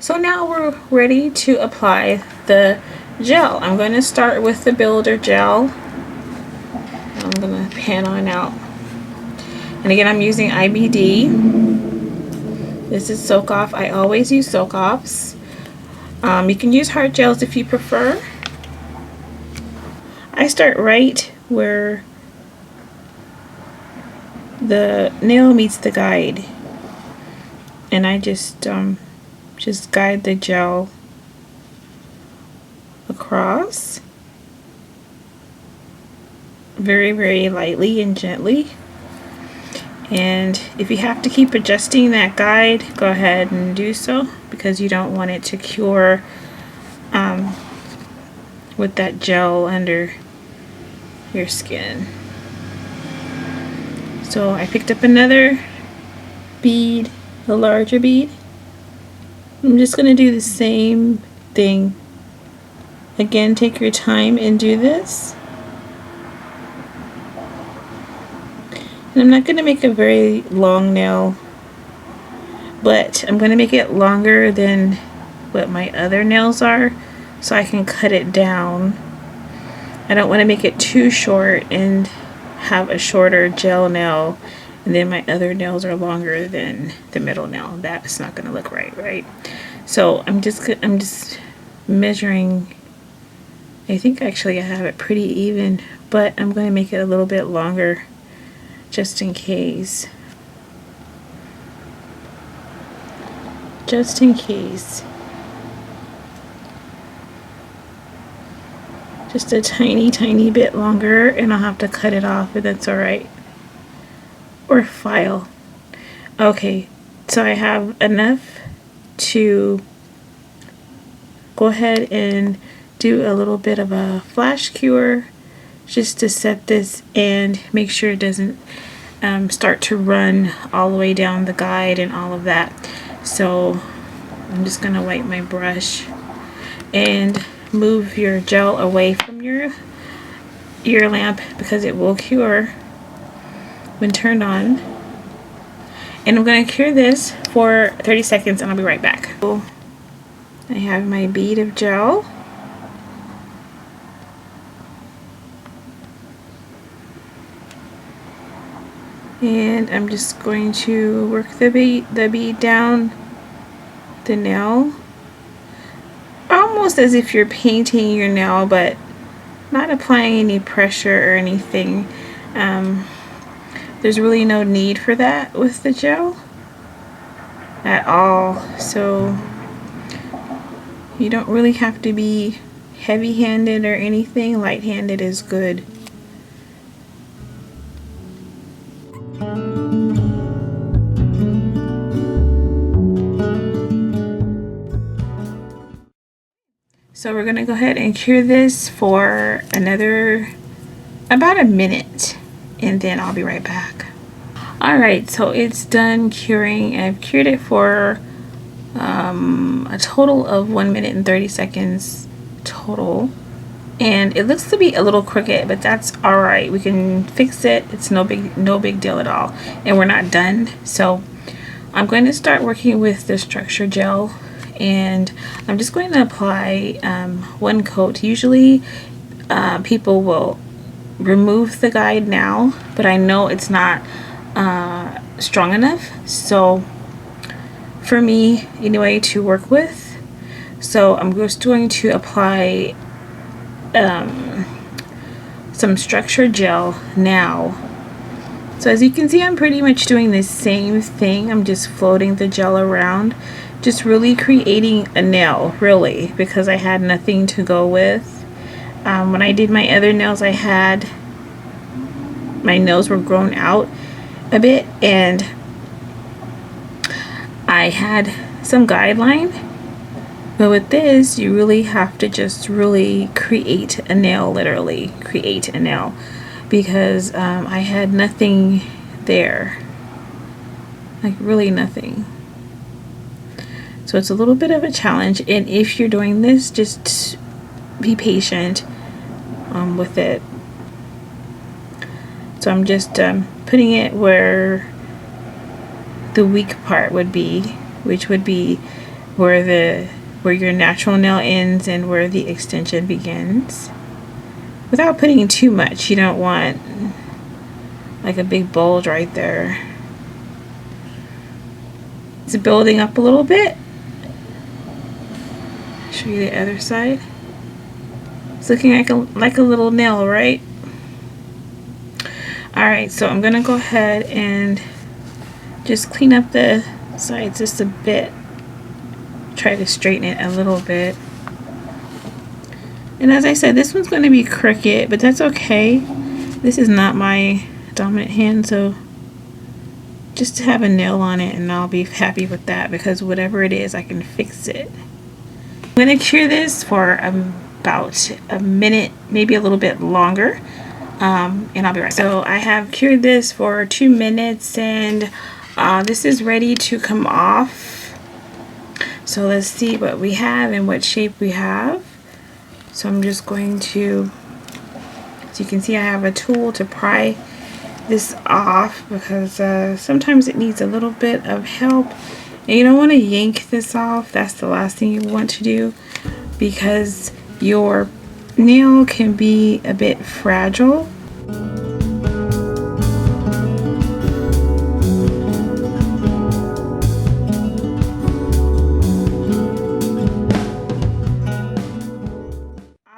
So now we're ready to apply the gel. I'm going to start with the builder gel. I'm going to pan on out. And again, I'm using IBD. This is soak off. I always use soak offs. You can use hard gels if you prefer. I start right where the nail meets the guide, and I just guide the gel across very, very lightly and gently. And if you have to keep adjusting that guide, go ahead and do so, because you don't want it to cure with that gel under your skin. So I picked up another bead, a larger bead. I'm just going to do the same thing. Again, take your time and do this. And I'm not going to make a very long nail, but I'm going to make it longer than what my other nails are, so I can cut it down. I don't want to make it too short and have a shorter gel nail, and then my other nails are longer than the middle nail. That's not going to look right? So I'm just measuring. I think actually I have it pretty even, but I'm going to make it a little bit longer just in case. Just in case. Just a tiny bit longer, and I'll have to cut it off, but that's alright. Or file. Okay, so I have enough to go ahead and do a little bit of a flash cure just to set this and make sure it doesn't start to run all the way down the guide and all of that. So I'm just going to wipe my brush and move your gel away from your lamp, because it will cure when turned on. And I'm going to cure this for 30 seconds and I'll be right back. So I have my bead of gel. And I'm just going to work the bead down the nail, almost as if you're painting your nail, but not applying any pressure or anything. There's really no need for that with the gel at all, so you don't really have to be heavy-handed or anything. Light-handed is good. So we're going to go ahead and cure this for about a minute, and then I'll be right back. Alright, so it's done curing. I've cured it for a total of 1 minute and 30 seconds total. And it looks to be a little crooked, but that's alright. We can fix it. It's no big deal at all. And we're not done. So I'm going to start working with the structure gel. And I'm just going to apply one coat. Usually people will remove the guide now, but I know it's not strong enough, so for me anyway, to work with. So I'm just going to apply some structure gel now. So as you can see, I'm pretty much doing the same thing. I'm just floating the gel around, just really creating a nail, really, because I had nothing to go with. When I did my other nails, my nails were grown out a bit, and I had some guideline. But with this, you really have to just really create a nail, literally create a nail, because I had nothing there, like really nothing. So it's a little bit of a challenge, and if you're doing this, just be patient with it. So I'm just putting it where the weak part would be, which would be where your natural nail ends and where the extension begins, without putting too much. You don't want like a big bulge right there. It's building up a little bit. Show you the other side. It's looking like a little nail, right? Alright, so I'm gonna go ahead and just clean up the sides just a bit. Try to straighten it a little bit. And as I said, this one's going to be crooked, but that's okay. This is not my dominant hand, so just to have a nail on it and I'll be happy with that, because whatever it is, I can fix it. I'm going to cure this for about a minute, maybe a little bit longer, and I'll be right back. So I have cured this for 2 minutes, and this is ready to come off. So let's see what we have and what shape we have. So I'm just going to, as you can see, I have a tool to pry this off, because sometimes it needs a little bit of help. And you don't want to yank this off. That's the last thing you want to do, because your nail can be a bit fragile.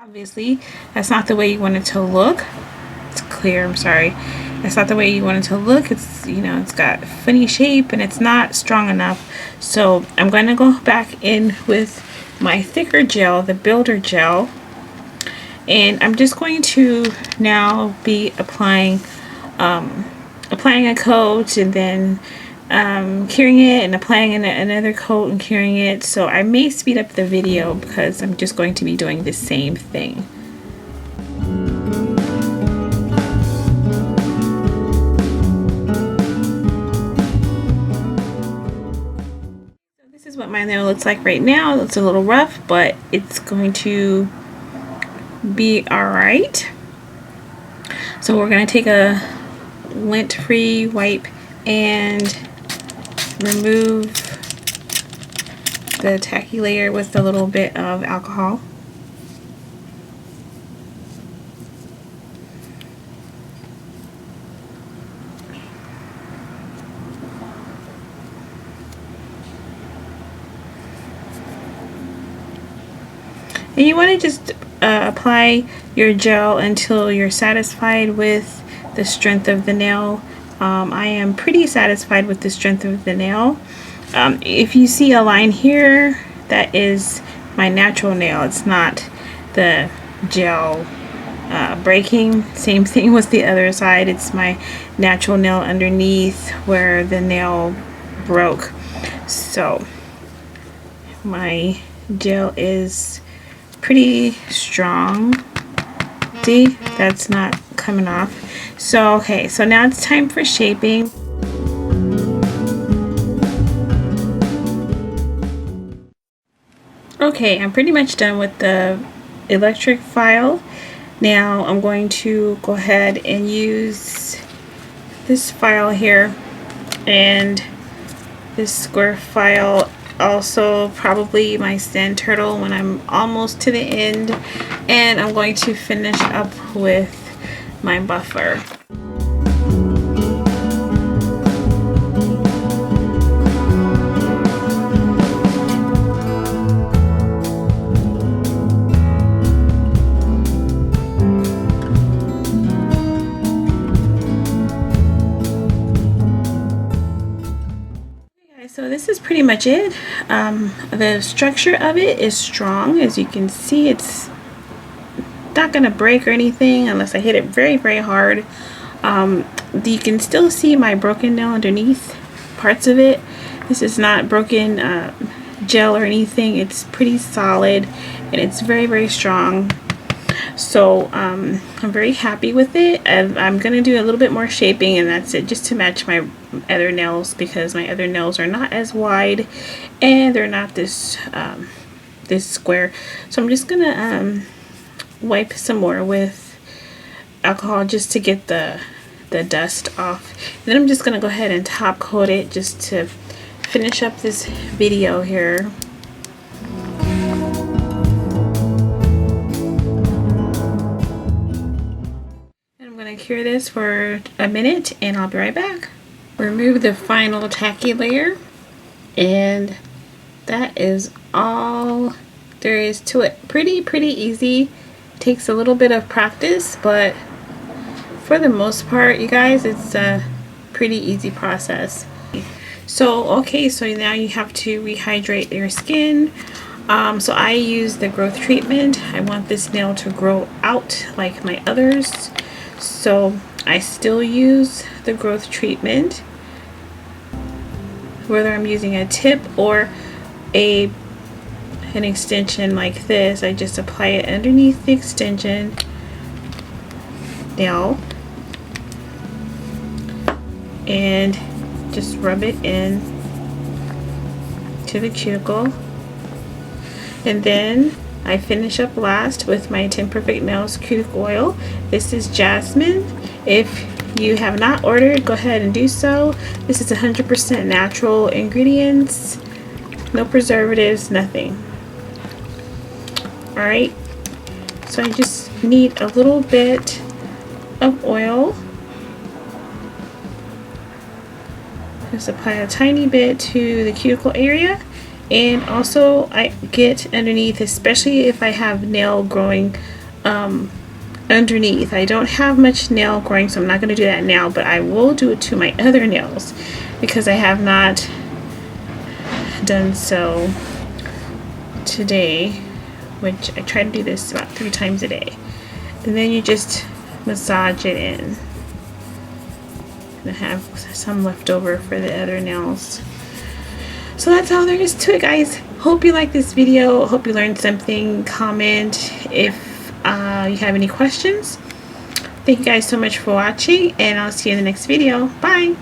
Obviously, that's not the way you want it to look. It's clear, I'm sorry. That's not the way you want it to look. It's, you know, it's got funny shape and it's not strong enough. So I'm going to go back in with my thicker gel, the builder gel, and I'm just going to now be applying a coat, and then curing it, and applying another coat and curing it. So I may speed up the video because I'm just going to be doing the same thing. So this is what my nail looks like right now. It's a little rough, but it's going to be alright. So we're going to take a lint-free wipe and remove the tacky layer with a little bit of alcohol. And you want to just apply your gel until you're satisfied with the strength of the nail. I am pretty satisfied with the strength of the nail. If you see a line here, that is my natural nail. It's not the gel breaking. Same thing with the other side. It's my natural nail underneath where the nail broke. So my gel is pretty strong. See, that's not coming off. So okay, so now it's time for shaping. Okay, I'm pretty much done with the electric file. Now I'm going to go ahead and use this file here and this square file, also probably my sand turtle when I'm almost to the end, and I'm going to finish up with my buffer. So this is pretty much it. The structure of it is strong. As you can see, it's not gonna break or anything unless I hit it very, very hard. You can still see my broken nail underneath parts of it. This is not broken gel or anything. It's pretty solid and it's very, very strong. So I'm very happy with it. I'm gonna do a little bit more shaping, and that's it, just to match my other nails, because my other nails are not as wide and they're not this this square. So I'm just gonna wipe some more with alcohol just to get the dust off. And then I'm just gonna go ahead and top coat it just to finish up this video here. cure this for a minute and I'll be right back. Remove the final tacky layer, and that is all there is to it. Pretty easy. Takes a little bit of practice, but for the most part, you guys, it's a pretty easy process. So okay, so now you have to rehydrate your skin. So I use the growth treatment. I want this nail to grow out like my others, so I still use the growth treatment, whether I'm using a tip or an extension like this. I just apply it underneath the extension nail and just rub it in to the cuticle. And then I finish up last with my 10 Perfect Nails cuticle oil. This is jasmine. If you have not ordered, go ahead and do so. This is 100% natural ingredients, no preservatives, nothing. Alright, so I just need a little bit of oil. Just apply a tiny bit to the cuticle area. And also I get underneath, especially if I have nail growing underneath. I don't have much nail growing, so I'm not going to do that now, but I will do it to my other nails because I have not done so today, which I try to do this about 3 times a day. And then you just massage it in. I have some left over for the other nails. So that's all there is to it, guys. Hope you like this video. Hope you learned something. Comment if you have any questions. Thank you guys so much for watching, and I'll see you in the next video. Bye.